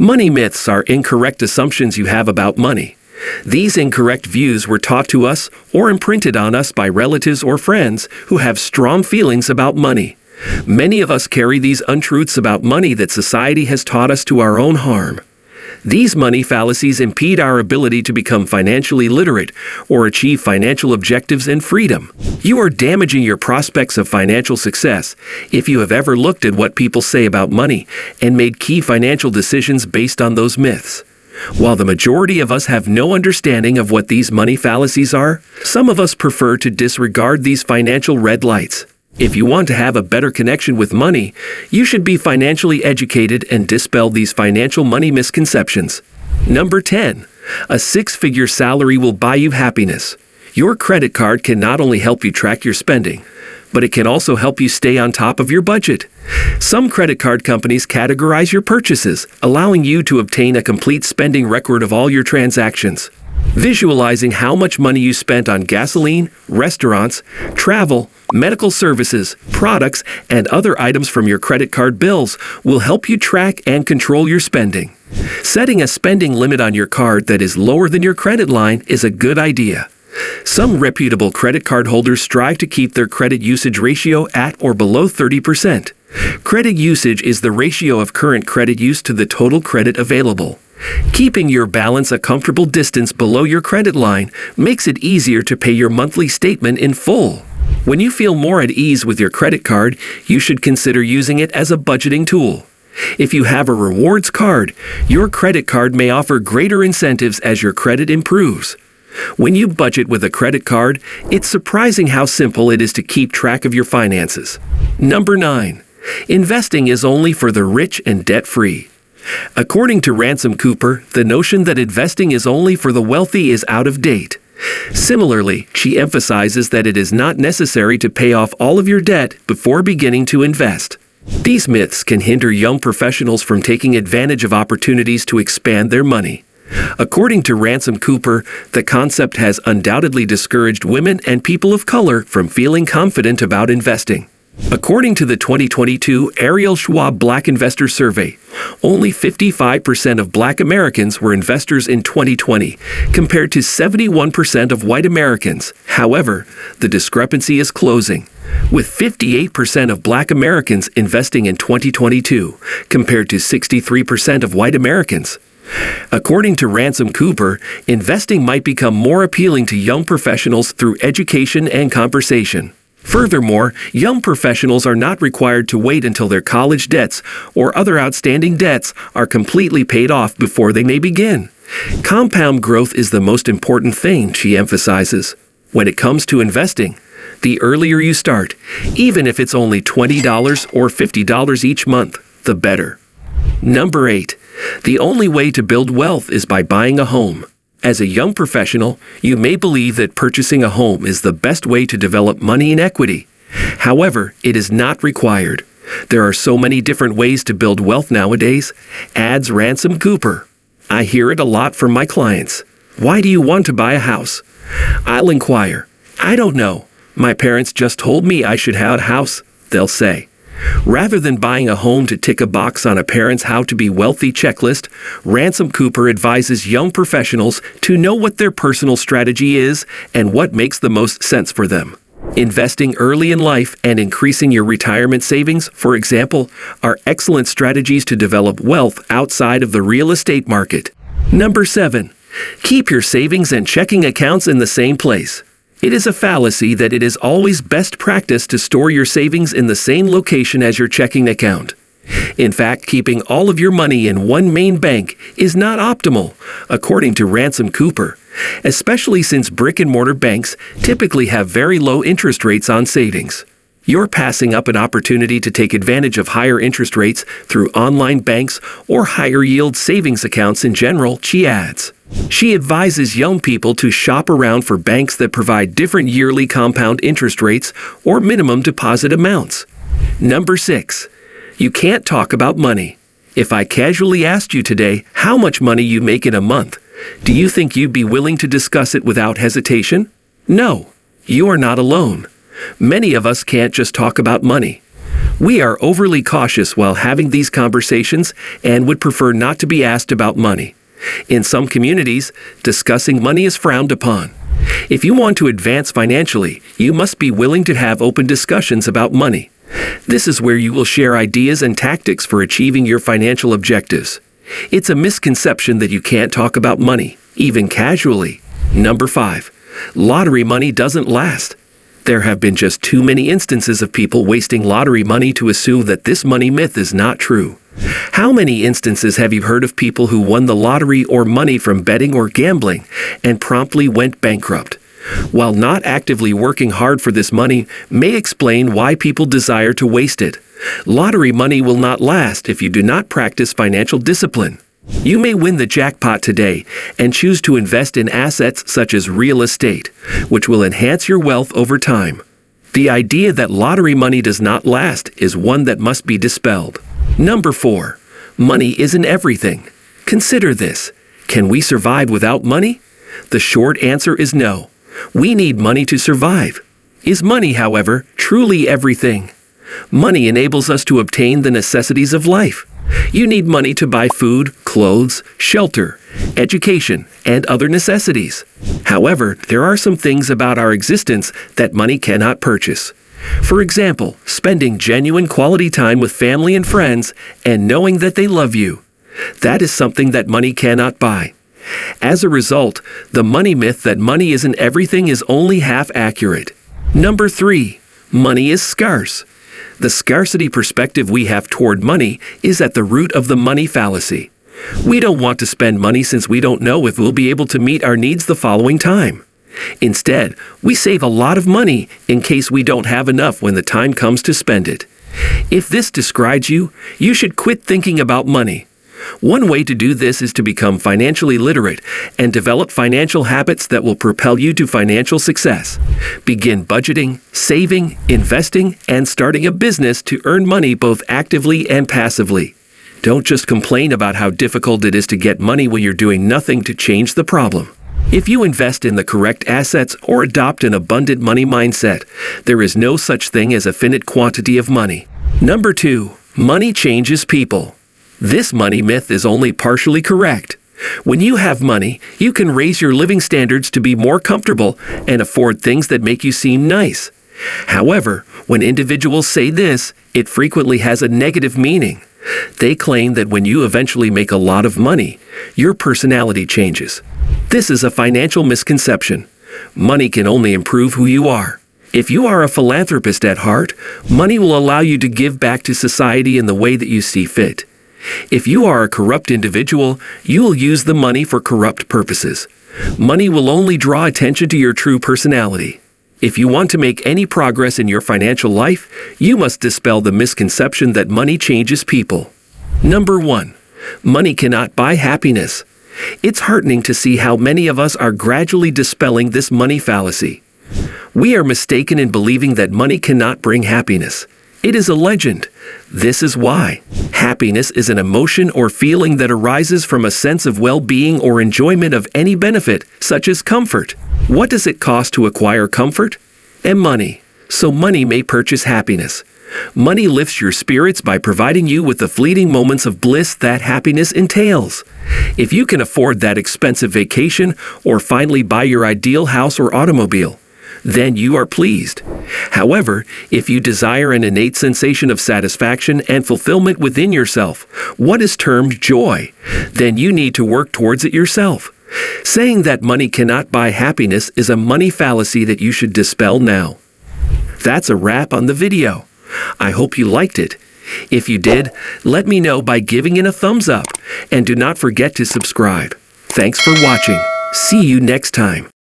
Money myths are incorrect assumptions you have about money. These incorrect views were taught to us or imprinted on us by relatives or friends who have strong feelings about money. Many of us carry these untruths about money that society has taught us to our own harm. These money fallacies impede our ability to become financially literate or achieve financial objectives and freedom. You are damaging your prospects of financial success if you have ever looked at what people say about money and made key financial decisions based on those myths. While the majority of us have no understanding of what these money fallacies are, some of us prefer to disregard these financial red lights. If you want to have a better connection with money, you should be financially educated and dispel these financial money misconceptions. Number 10. A six-figure salary will buy you happiness. Your credit card can not only help you track your spending, but it can also help you stay on top of your budget. Some credit card companies categorize your purchases, allowing you to obtain a complete spending record of all your transactions. Visualizing how much money you spent on gasoline, restaurants, travel, medical services, products, and other items from your credit card bills will help you track and control your spending. Setting a spending limit on your card that is lower than your credit line is a good idea. Some reputable credit card holders strive to keep their credit usage ratio at or below 30%. Credit usage is the ratio of current credit use to the total credit available. Keeping your balance a comfortable distance below your credit line makes it easier to pay your monthly statement in full. When you feel more at ease with your credit card, you should consider using it as a budgeting tool. If you have a rewards card, your credit card may offer greater incentives as your credit improves. When you budget with a credit card, it's surprising how simple it is to keep track of your finances. Number 9. Investing is only for the rich and debt-free. According to Ransom Cooper, the notion that investing is only for the wealthy is out of date. Similarly, she emphasizes that it is not necessary to pay off all of your debt before beginning to invest. These myths can hinder young professionals from taking advantage of opportunities to expand their money. According to Ransom Cooper, the concept has undoubtedly discouraged women and people of color from feeling confident about investing. According to the 2022 Ariel Schwab Black Investor Survey, only 55% of Black Americans were investors in 2020, compared to 71% of white Americans. However, the discrepancy is closing, with 58% of Black Americans investing in 2022, compared to 63% of white Americans. According to Ransom Cooper, investing might become more appealing to young professionals through education and conversation. Furthermore, young professionals are not required to wait until their college debts or other outstanding debts are completely paid off before they may begin. Compound growth is the most important thing, she emphasizes. When it comes to investing, the earlier you start, even if it's only $20 or $50 each month, the better. Number 8. The only way to build wealth is by buying a home. As a young professional, you may believe that purchasing a home is the best way to develop money and equity. However, it is not required. There are so many different ways to build wealth nowadays, adds Ransom Cooper. I hear it a lot from my clients. Why do you want to buy a house? I'll inquire. I don't know. My parents just told me I should have a house, they'll say. Rather than buying a home to tick a box on a parent's how to be wealthy checklist, Ransom Cooper advises young professionals to know what their personal strategy is and what makes the most sense for them. Investing early in life and increasing your retirement savings, for example, are excellent strategies to develop wealth outside of the real estate market. Number 7. Keep your savings and checking accounts in the same place. It is a fallacy that it is always best practice to store your savings in the same location as your checking account. In fact, keeping all of your money in one main bank is not optimal, according to Ransom Cooper, especially since brick-and-mortar banks typically have very low interest rates on savings. You're passing up an opportunity to take advantage of higher interest rates through online banks or higher-yield savings accounts in general, she adds. She advises young people to shop around for banks that provide different yearly compound interest rates or minimum deposit amounts. Number 6. You can't talk about money. If I casually asked you today how much money you make in a month, do you think you'd be willing to discuss it without hesitation? No, you are not alone. Many of us can't just talk about money. We are overly cautious while having these conversations and would prefer not to be asked about money. In some communities, discussing money is frowned upon. If you want to advance financially, you must be willing to have open discussions about money. This is where you will share ideas and tactics for achieving your financial objectives. It's a misconception that you can't talk about money, even casually. Number 5. Lottery money doesn't last. There have been just too many instances of people wasting lottery money to assume that this money myth is not true. How many instances have you heard of people who won the lottery or money from betting or gambling and promptly went bankrupt? While not actively working hard for this money may explain why people desire to waste it, lottery money will not last if you do not practice financial discipline. You may win the jackpot today and choose to invest in assets such as real estate, which will enhance your wealth over time. The idea that lottery money does not last is one that must be dispelled. Number 4. Money isn't everything. Consider this. Can we survive without money? The short answer is no. We need money to survive. Is money, however, truly everything? Money enables us to obtain the necessities of life. You need money to buy food, clothes, shelter, education, and other necessities. However, there are some things about our existence that money cannot purchase. For example, spending genuine quality time with family and friends and knowing that they love you. That is something that money cannot buy. As a result, the money myth that money isn't everything is only half accurate. Number 3. Money is scarce. The scarcity perspective we have toward money is at the root of the money fallacy. We don't want to spend money since we don't know if we'll be able to meet our needs the following time. Instead, we save a lot of money in case we don't have enough when the time comes to spend it. If this describes you, you should quit thinking about money. One way to do this is to become financially literate and develop financial habits that will propel you to financial success. Begin budgeting, saving, investing, and starting a business to earn money both actively and passively. Don't just complain about how difficult it is to get money when you're doing nothing to change the problem. If you invest in the correct assets or adopt an abundant money mindset, there is no such thing as a finite quantity of money. Number 2. Money changes people. This money myth is only partially correct. When you have money, you can raise your living standards to be more comfortable and afford things that make you seem nice. However, when individuals say this, it frequently has a negative meaning. They claim that when you eventually make a lot of money, your personality changes. This is a financial misconception. Money can only improve who you are. If you are a philanthropist at heart, money will allow you to give back to society in the way that you see fit. If you are a corrupt individual, you will use the money for corrupt purposes. Money will only draw attention to your true personality. If you want to make any progress in your financial life, you must dispel the misconception that money changes people. Number 1. Money cannot buy happiness. It's heartening to see how many of us are gradually dispelling this money fallacy. We are mistaken in believing that money cannot bring happiness. It is a legend. This is why. Happiness is an emotion or feeling that arises from a sense of well-being or enjoyment of any benefit, such as comfort. What does it cost to acquire comfort? And money. So money may purchase happiness. Money lifts your spirits by providing you with the fleeting moments of bliss that happiness entails. If you can afford that expensive vacation or finally buy your ideal house or automobile, then you are pleased. However, if you desire an innate sensation of satisfaction and fulfillment within yourself, what is termed joy, then you need to work towards it yourself. Saying that money cannot buy happiness is a money fallacy that you should dispel now. That's a wrap on the video. I hope you liked it. If you did, let me know by giving it a thumbs up, and do not forget to subscribe. Thanks for watching. See you next time.